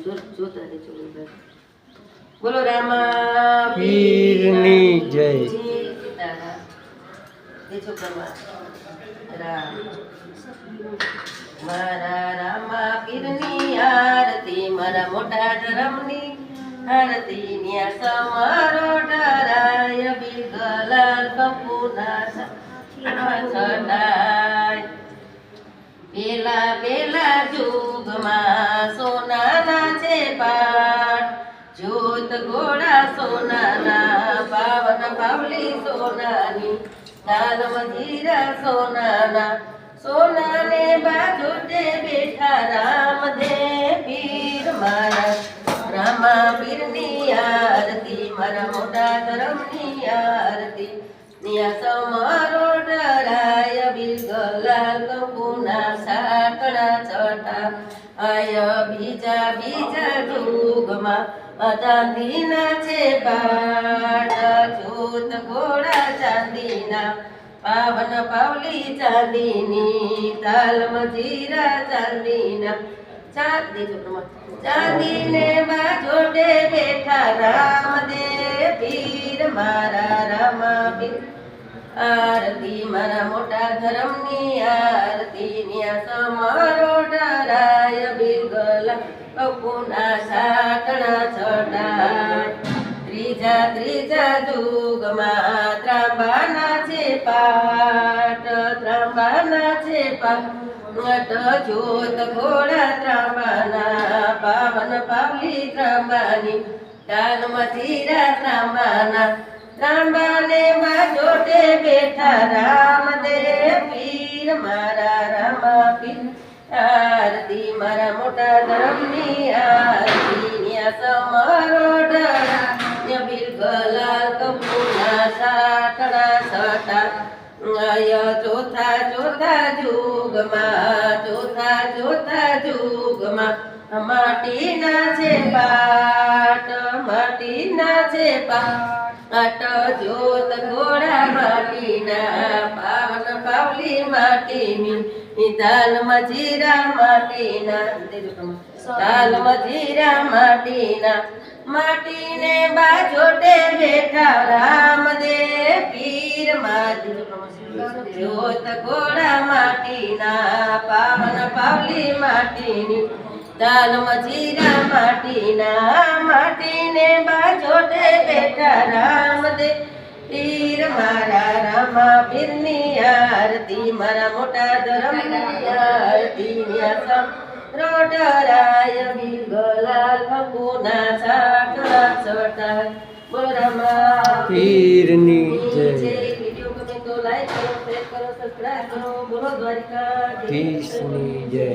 જોતા રહેજો. બોલો રામા પીરની જય. સીતારામ. દેજો કરવા રામ. મારા રામા પીરની આરતી, મારા મોટા ધરમની આરતી, ન્યા સમારો ડરાય બિગલાલ કપૂના છટાય. પેલા પેલા જુગમાં સોનાના છે પાટ, જોત ઘોડા સોનાના, પાવન પાવલી સોનાની, દાન મજીરા સોનાના, સોનાને બાજોટે બેઠા રામદેવ પીર. મારા રામા પીરની આરતી, મારા મોટા ધરમની આરતી, ન્યા સમારો ડરાય બિલગલાલ કંકુના સાકડા છટા. આય બીજા બીજા જુગમાં ચાંદીના છે પાટ, જોત ઘોડા ચાંદીના, પાવન પાવલી ચાંદીની, તાલ મજીરા ચાંદીના, ચાંદીને બાજોડે બેઠા રામદેવ પીર. મારા રામા પીર આરતી, મારા મોટા ધરમની આરતી, ન્યા સમારો ડરાય બિલગલા કપૂના સાકડા છટાય. ત્રીજા ત્રીજા જુગમાં ત્રાંબાના છે પાટ, ત્રાંબાના છે પાટ, જોત ઘોડા ત્રાંબાના, પાવન પાવલી ત્રાંબાની, દાન મજીરા ત્રાંબાના, ત્રાંબાને બાજોટે બેઠા રામદેવ પીર. મારા રામા પીર આરતી, મારા મોટા ધરમની આરતી, ન્યા સમારો ડરાય બિલગલાલ કપૂના સાકડા છટા. આય ચોથા ચોથા જુગમાં, ચોથા ચોથા જુગમાં માટીના છે પાટ, માટીના છે પાટ, જોત ઘોડા માટીના, પાવન પાવલી માટીની, તાલ મજીરા માટીના, તાલ મજીરા માટીના, માટીને બાજોટે બેઠા રામદેવ પીર. જોત ઘોડા માટીના, પાવન પાવલી માટીની, તાલ મજીરા માટીના, માટીને બાજોટે બેઠા રામદેવ પીર. મારા રામા પીરની આરતી, મારા મોટા ધરમની આરતી, ન્યા રોડરાય બિલગલાલ કંકુના સાકડા છટાય. બોલો રામા પીરની જય. વિડીયો ગમે તો લાઈક કરો, શેર કરો, સબસ્ક્રાઇબ કરો. બોલો દ્વારિકા પીરની જય.